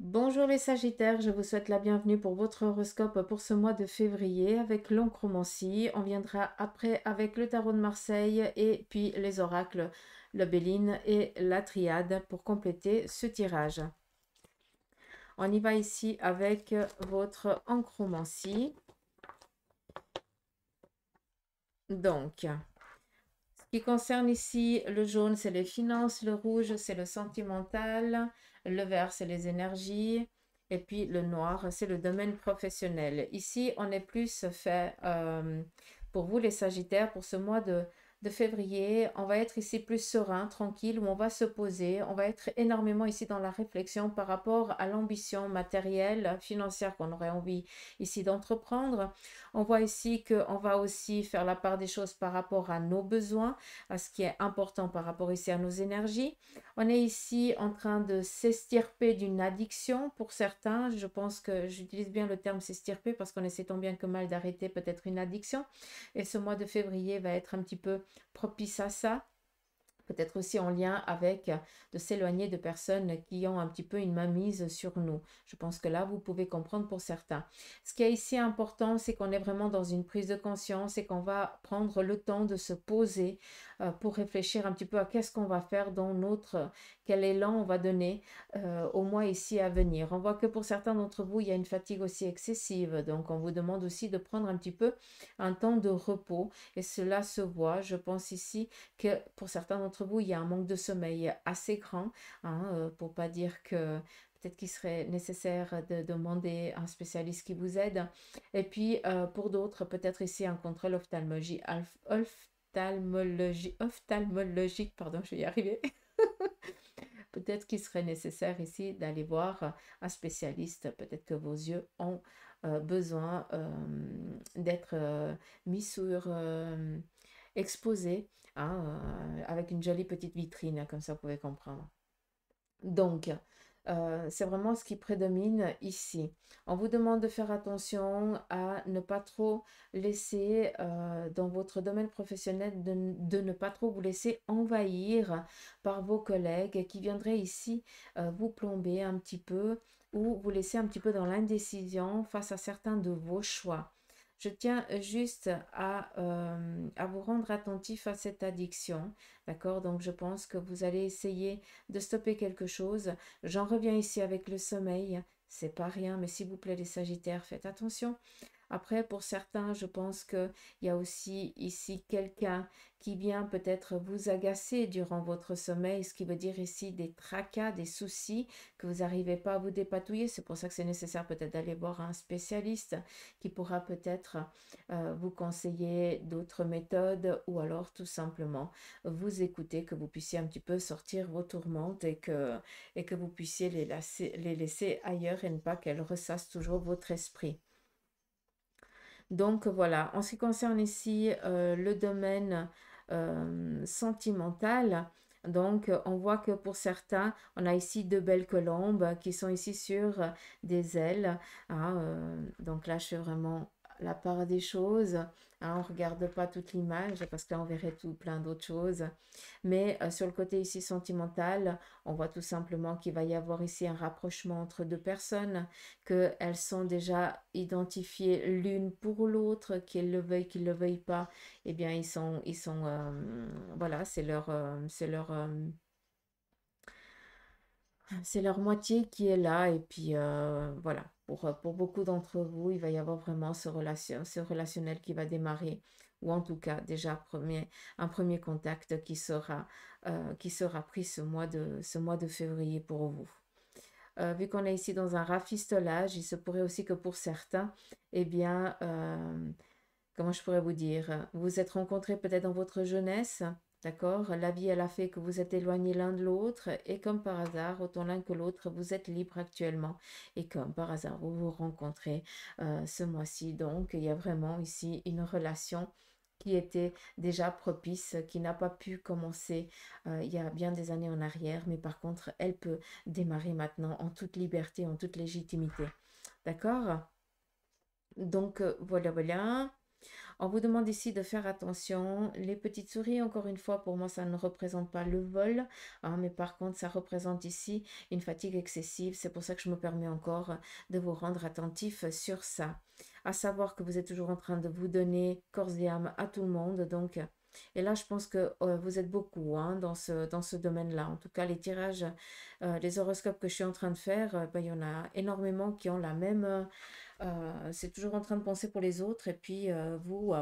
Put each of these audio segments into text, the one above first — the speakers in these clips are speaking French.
Bonjour les Sagittaires, je vous souhaite la bienvenue pour votre horoscope pour ce mois de février avec l'oncromancie. On viendra après avec le tarot de Marseille et puis les oracles, le Béline et la triade pour compléter ce tirage. On y va ici avec votre oncromancie. Donc, ce qui concerne ici le jaune, c'est les finances, le rouge, c'est le sentimental, le vert, c'est les énergies, et puis le noir, c'est le domaine professionnel. Ici, on est plus fait pour vous les Sagittaires, pour ce mois de février. On va être ici plus serein, tranquille, où on va se poser. On va être énormément ici dans la réflexion par rapport à l'ambition matérielle, financière qu'on aurait envie ici d'entreprendre. On voit ici qu'on va aussi faire la part des choses par rapport à nos besoins, à ce qui est important par rapport ici à nos énergies. On est ici en train de s'extirper d'une addiction pour certains. Je pense que j'utilise bien le terme s'extirper parce qu'on essaie tant bien que mal d'arrêter peut-être une addiction. Et ce mois de février va être un petit peu propice à ça. Peut-être aussi en lien avec de s'éloigner de personnes qui ont un petit peu une mainmise sur nous. Je pense que là, vous pouvez comprendre pour certains. Ce qui est ici important, c'est qu'on est vraiment dans une prise de conscience et qu'on va prendre le temps de se poser pour réfléchir un petit peu à qu'est-ce qu'on va faire dans notre, quel élan on va donner au mois ici à venir. On voit que pour certains d'entre vous, il y a une fatigue aussi excessive. Donc, on vous demande aussi de prendre un petit peu un temps de repos et cela se voit. Je pense ici que pour certains d'entre vous, il y a un manque de sommeil assez grand, hein, pour pas dire que peut-être qu'il serait nécessaire de demander un spécialiste qui vous aide. Et puis pour d'autres, peut-être ici un contrôle ophtalmologique, pardon, je vais y arriver. Peut-être qu'il serait nécessaire ici d'aller voir un spécialiste. Peut-être que vos yeux ont besoin d'être mis sur, exposés, hein, avec une jolie petite vitrine, comme ça vous pouvez comprendre. Donc, c'est vraiment ce qui prédomine ici. On vous demande de faire attention à ne pas trop laisser, dans votre domaine professionnel, de ne pas trop vous laisser envahir par vos collègues qui viendraient ici vous plomber un petit peu ou vous laisser un petit peu dans l'indécision face à certains de vos choix. Je tiens juste à vous rendre attentif à cette addiction, d'accord? Donc, je pense que vous allez essayer de stopper quelque chose. J'en reviens ici avec le sommeil. C'est pas rien, mais s'il vous plaît, les Sagittaires, faites attention. Après, pour certains, je pense qu'il y a aussi ici quelqu'un qui vient peut-être vous agacer durant votre sommeil, ce qui veut dire ici des tracas, des soucis, que vous n'arrivez pas à vous dépatouiller. C'est pour ça que c'est nécessaire peut-être d'aller voir un spécialiste qui pourra peut-être vous conseiller d'autres méthodes ou alors tout simplement vous écouter, que vous puissiez un petit peu sortir vos tourmentes et que vous puissiez les laisser ailleurs et ne pas qu'elles ressassent toujours votre esprit. Donc voilà, en ce qui concerne ici le domaine sentimental, donc on voit que pour certains, on a ici deux belles colombes qui sont ici sur des ailes, hein, donc là, je suis vraiment la part des choses, hein, on ne regarde pas toute l'image parce que là, on verrait tout plein d'autres choses. Mais sur le côté ici sentimental, on voit tout simplement qu'il va y avoir ici un rapprochement entre deux personnes, qu'elles sont déjà identifiées l'une pour l'autre, qu'elles le veuillent, qu'ils ne le veuillent pas, eh bien voilà, c'est leur moitié qui est là. Et puis voilà, pour beaucoup d'entre vous, il va y avoir vraiment ce relationnel qui va démarrer, ou en tout cas déjà un premier contact qui sera pris ce mois de février pour vous. Vu qu'on est ici dans un rafistolage, il se pourrait aussi que pour certains, eh bien, comment je pourrais vous dire, vous vous êtes rencontrés peut-être dans votre jeunesse, d'accord? La vie, elle a fait que vous êtes éloignés l'un de l'autre, et comme par hasard, autant l'un que l'autre, vous êtes libres actuellement, et comme par hasard, vous vous rencontrez ce mois-ci. Donc, il y a vraiment ici une relation qui était déjà propice, qui n'a pas pu commencer il y a bien des années en arrière, mais par contre, elle peut démarrer maintenant en toute liberté, en toute légitimité. D'accord? Donc, voilà, voilà. On vous demande ici de faire attention. Les petites souris, encore une fois, pour moi, ça ne représente pas le vol, hein, mais par contre, ça représente ici une fatigue excessive. C'est pour ça que je me permets encore de vous rendre attentif sur ça. À savoir que vous êtes toujours en train de vous donner corps et âme à tout le monde. Donc, et là, je pense que vous êtes beaucoup, hein, dans ce domaine-là. En tout cas, les tirages, les horoscopes que je suis en train de faire, ben, il y en a énormément qui ont la même... c'est toujours en train de penser pour les autres. Et puis, vous,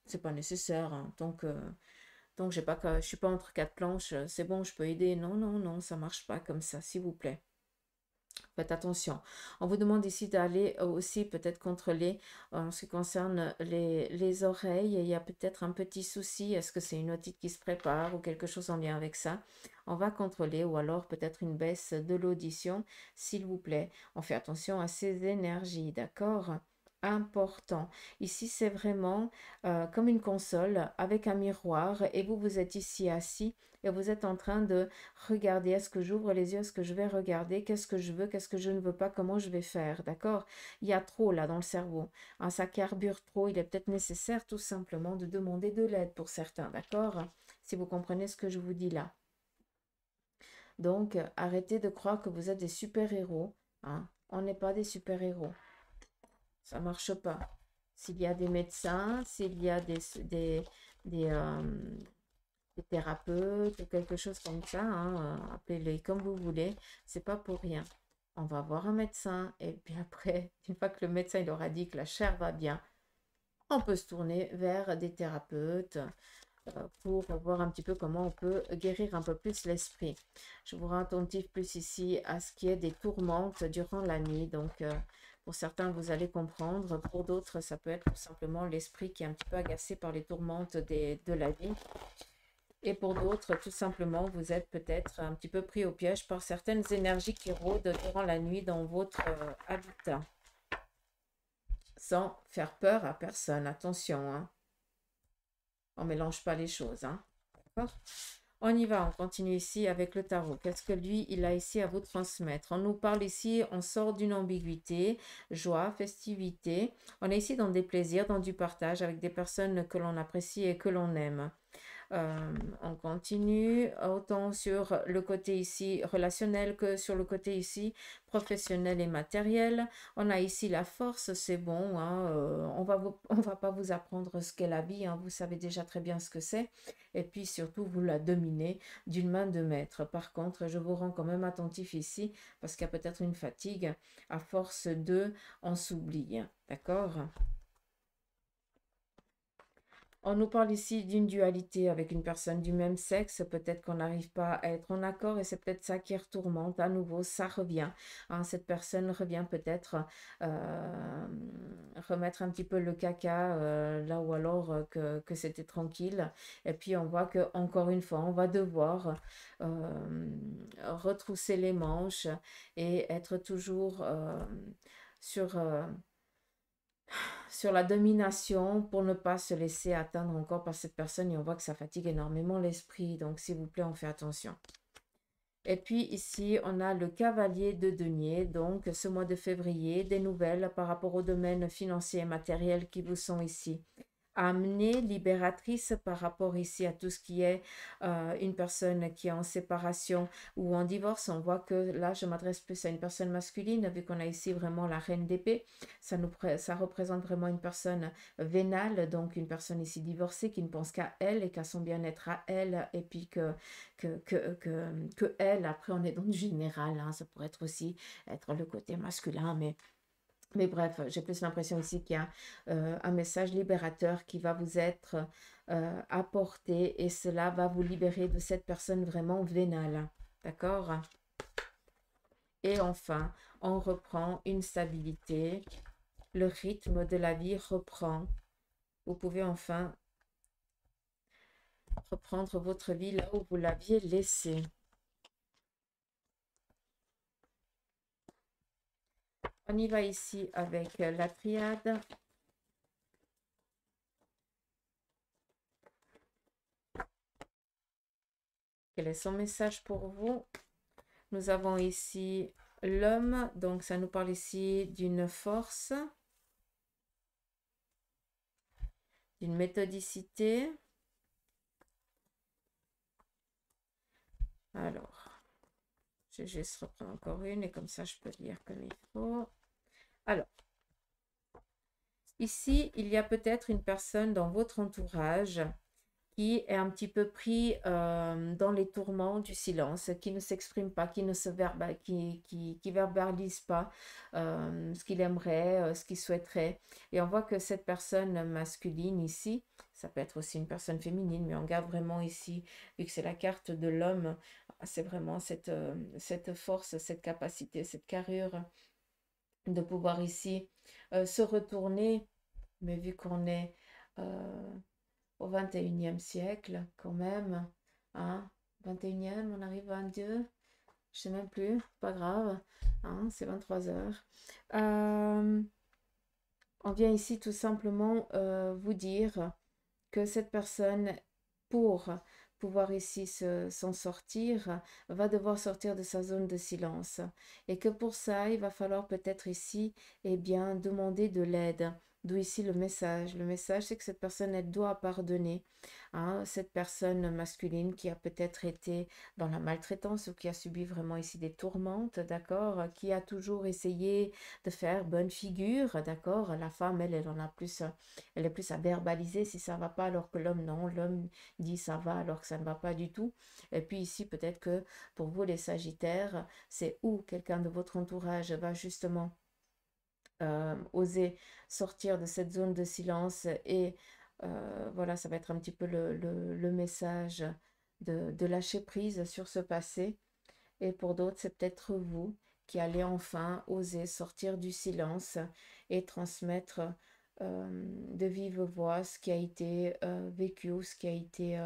c'est pas nécessaire, hein. Donc j'ai pas je suis pas entre quatre planches. C'est bon, je peux aider. Non, non, non, ça marche pas comme ça, s'il vous plaît. Faites attention. On vous demande ici d'aller aussi peut-être contrôler en ce qui concerne les oreilles. Il y a peut-être un petit souci. Est-ce que c'est une otite qui se prépare ou quelque chose en lien avec ça? On va contrôler ou alors peut-être une baisse de l'audition, s'il vous plaît. On fait attention à ces énergies, d'accord? Important. Ici, c'est vraiment comme une console avec un miroir et vous êtes ici assis et vous êtes en train de regarder, est-ce que j'ouvre les yeux, est-ce que je vais regarder, qu'est-ce que je veux, qu'est-ce que je ne veux pas, comment je vais faire, d'accord? Il y a trop là dans le cerveau, hein, ça carbure trop, il est peut-être nécessaire tout simplement de demander de l'aide pour certains, d'accord? Si vous comprenez ce que je vous dis là. Donc, arrêtez de croire que vous êtes des super-héros, hein. On n'est pas des super-héros, ça ne marche pas. S'il y a des médecins, s'il y a des, des thérapeutes ou quelque chose comme ça, hein, appelez-les comme vous voulez, c'est pas pour rien. On va voir un médecin et puis après, une fois que le médecin il aura dit que la chair va bien, on peut se tourner vers des thérapeutes pour voir un petit peu comment on peut guérir un peu plus l'esprit. Je vous rends attentif plus ici à ce qui est des tourmentes durant la nuit. Donc, pour certains, vous allez comprendre. Pour d'autres, ça peut être tout simplement l'esprit qui est un petit peu agacé par les tourmentes de la vie. Et pour d'autres, tout simplement, vous êtes peut-être un petit peu pris au piège par certaines énergies qui rôdent durant la nuit dans votre habitat. Sans faire peur à personne. Attention, hein. On ne mélange pas les choses, hein. D'accord? On y va, on continue ici avec le tarot. Qu'est-ce que lui, il a ici à vous transmettre? On nous parle ici, on sort d'une ambiguïté, joie, festivité. On est ici dans des plaisirs, dans du partage avec des personnes que l'on apprécie et que l'on aime. On continue autant sur le côté ici relationnel que sur le côté ici professionnel et matériel. On a ici la force, c'est bon, hein, on va pas vous apprendre ce qu'est la vie, hein, vous savez déjà très bien ce que c'est. Et puis surtout, vous la dominez d'une main de maître. Par contre, je vous rends quand même attentif ici parce qu'il y a peut-être une fatigue à force de, on s'oublie, d'accord? On nous parle ici d'une dualité avec une personne du même sexe. Peut-être qu'on n'arrive pas à être en accord et c'est peut-être ça qui retourmente. À nouveau, ça revient, hein. Cette personne revient peut-être remettre un petit peu le caca là où alors que c'était tranquille. Et puis on voit que encore une fois, on va devoir retrousser les manches et être toujours sur... sur la domination pour ne pas se laisser atteindre encore par cette personne et on voit que ça fatigue énormément l'esprit. Donc, s'il vous plaît, on fait attention. Et puis ici, on a le cavalier de denier. Donc, ce mois de février, des nouvelles par rapport au domaine financier et matériel qui vous sont ici amenée, libératrice par rapport ici à tout ce qui est une personne qui est en séparation ou en divorce. On voit que là, je m'adresse plus à une personne masculine, vu qu'on a ici vraiment la reine d'épée. Ça représente vraiment une personne vénale, donc une personne ici divorcée qui ne pense qu'à elle et qu'à son bien-être à elle, et puis que elle, après on est dans le général, hein, ça pourrait être aussi être le côté masculin, mais bref, j'ai plus l'impression ici qu'il y a un message libérateur qui va vous être apporté et cela va vous libérer de cette personne vraiment vénale. D'accord? Et enfin, on reprend une stabilité. Le rythme de la vie reprend. Vous pouvez enfin reprendre votre vie là où vous l'aviez laissée. On y va ici avec la triade. Quel est son message pour vous? Nous avons ici l'homme, donc ça nous parle ici d'une force, d'une méthodicité. Alors, je vais juste reprendre encore une et comme ça je peux lire comme il faut. Alors, ici, il y a peut-être une personne dans votre entourage qui est un petit peu pris dans les tourments du silence, qui ne s'exprime pas, qui ne se qui verbalise pas ce qu'il aimerait, ce qu'il souhaiterait. Et on voit que cette personne masculine ici, ça peut être aussi une personne féminine, mais on garde vraiment ici, vu que c'est la carte de l'homme, c'est vraiment cette force, cette capacité, cette carrure de pouvoir ici se retourner, mais vu qu'on est au 21e siècle, quand même, hein, 21e, on arrive à 22, je sais même plus, pas grave, hein, c'est 23 heures. On vient ici tout simplement vous dire que cette personne, pour pouvoir ici s'en sortir, va devoir sortir de sa zone de silence. Et que pour ça, il va falloir peut-être ici, eh bien, demander de l'aide. D'où ici le message. Le message, c'est que cette personne, elle doit pardonner. Hein, cette personne masculine qui a peut-être été dans la maltraitance ou qui a subi vraiment ici des tourmentes, d'accord, qui a toujours essayé de faire bonne figure, d'accord. La femme, elle en a plus, elle est plus à verbaliser si ça va pas, alors que l'homme, non, l'homme dit ça va alors que ça ne va pas du tout. Et puis ici, peut-être que pour vous, les Sagittaires, c'est où quelqu'un de votre entourage va justement oser sortir de cette zone de silence et voilà, ça va être un petit peu le message de lâcher prise sur ce passé. Et pour d'autres, c'est peut-être vous qui allez enfin oser sortir du silence et transmettre de vive voix ce qui a été vécu ou ce qui a été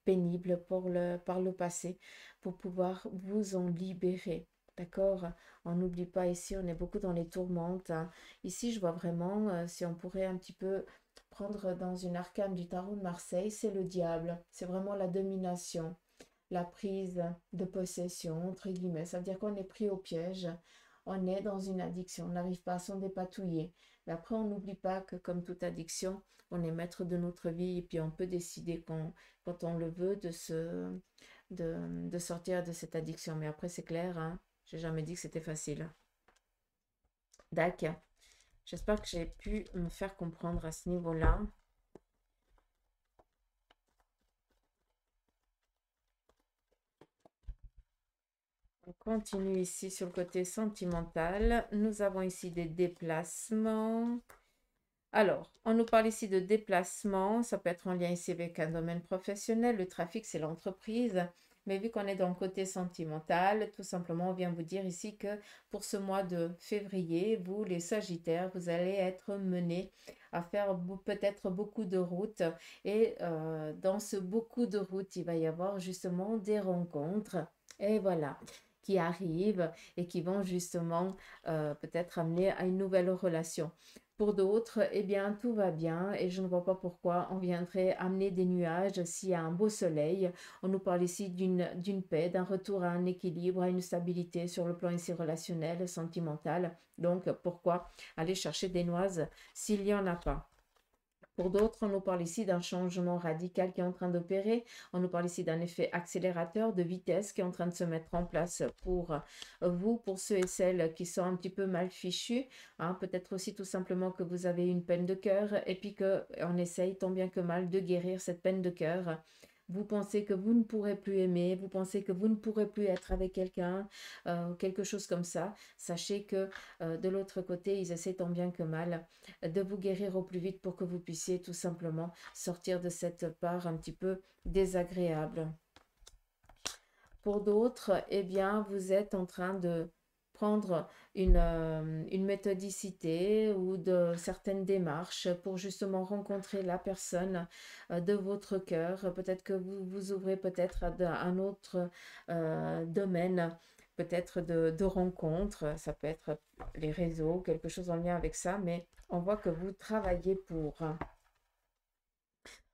pénible par le passé pour pouvoir vous en libérer. D'accord? On n'oublie pas ici, on est beaucoup dans les tourmentes, hein. Ici, je vois vraiment, si on pourrait un petit peu prendre dans une arcane du tarot de Marseille, c'est le diable. C'est vraiment la domination, la prise de possession, entre guillemets. Ça veut dire qu'on est pris au piège, on est dans une addiction, on n'arrive pas à s'en dépatouiller. Mais après, on n'oublie pas que comme toute addiction, on est maître de notre vie et puis on peut décider quand on le veut de sortir de cette addiction. Mais après, c'est clair, hein, j'ai jamais dit que c'était facile. D'accord. J'espère que j'ai pu me faire comprendre à ce niveau-là. On continue ici sur le côté sentimental. Nous avons ici des déplacements. Alors, on nous parle ici de déplacement. Ça peut être en lien ici avec un domaine professionnel. Le trafic, c'est l'entreprise. Mais vu qu'on est dans le côté sentimental, tout simplement, on vient vous dire ici que pour ce mois de février, vous, les Sagittaires, vous allez être menés à faire peut-être beaucoup de routes. Et dans ce beaucoup de routes, il va y avoir justement des rencontres. Et voilà, qui arrivent et qui vont justement peut-être amener à une nouvelle relation. Pour d'autres, eh bien, tout va bien et je ne vois pas pourquoi on viendrait amener des nuages s'il y a un beau soleil. On nous parle ici d'une paix, d'un retour à un équilibre, à une stabilité sur le plan ici relationnel, sentimental. Donc, pourquoi aller chercher des noises s'il n'y en a pas? Pour d'autres, on nous parle ici d'un changement radical qui est en train d'opérer. On nous parle ici d'un effet accélérateur de vitesse qui est en train de se mettre en place pour vous, pour ceux et celles qui sont un petit peu mal fichus. Hein. Peut-être aussi tout simplement que vous avez une peine de cœur et puis qu'on essaye tant bien que mal de guérir cette peine de cœur. Vous pensez que vous ne pourrez plus aimer, vous pensez que vous ne pourrez plus être avec quelqu'un, quelque chose comme ça. Sachez que de l'autre côté, ils essaient tant bien que mal de vous guérir au plus vite pour que vous puissiez tout simplement sortir de cette part un petit peu désagréable. Pour d'autres, eh bien, vous êtes en train de prendre une méthodicité ou de certaines démarches pour justement rencontrer la personne de votre cœur. Peut-être que vous vous ouvrez peut-être à un autre domaine, peut-être de rencontres. Ça peut être les réseaux, quelque chose en lien avec ça, mais on voit que vous travaillez pour.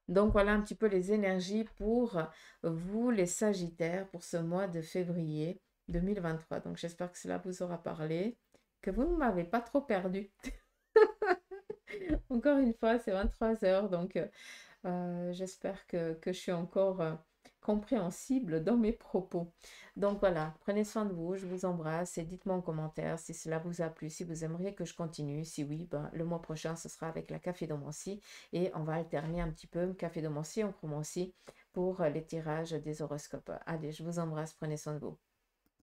Donc voilà un petit peu les énergies pour vous, les Sagittaires, pour ce mois de février 2023. Donc j'espère que cela vous aura parlé, que vous ne m'avez pas trop perdu. Encore une fois, c'est 23 heures, donc j'espère que je suis encore compréhensible dans mes propos. Donc voilà, prenez soin de vous, je vous embrasse et dites-moi en commentaire si cela vous a plu, si vous aimeriez que je continue. Si oui, ben, le mois prochain, ce sera avec la cafédomancie et on va alterner un petit peu cafédomancie en chromancie pour les tirages des horoscopes. Allez, je vous embrasse, prenez soin de vous.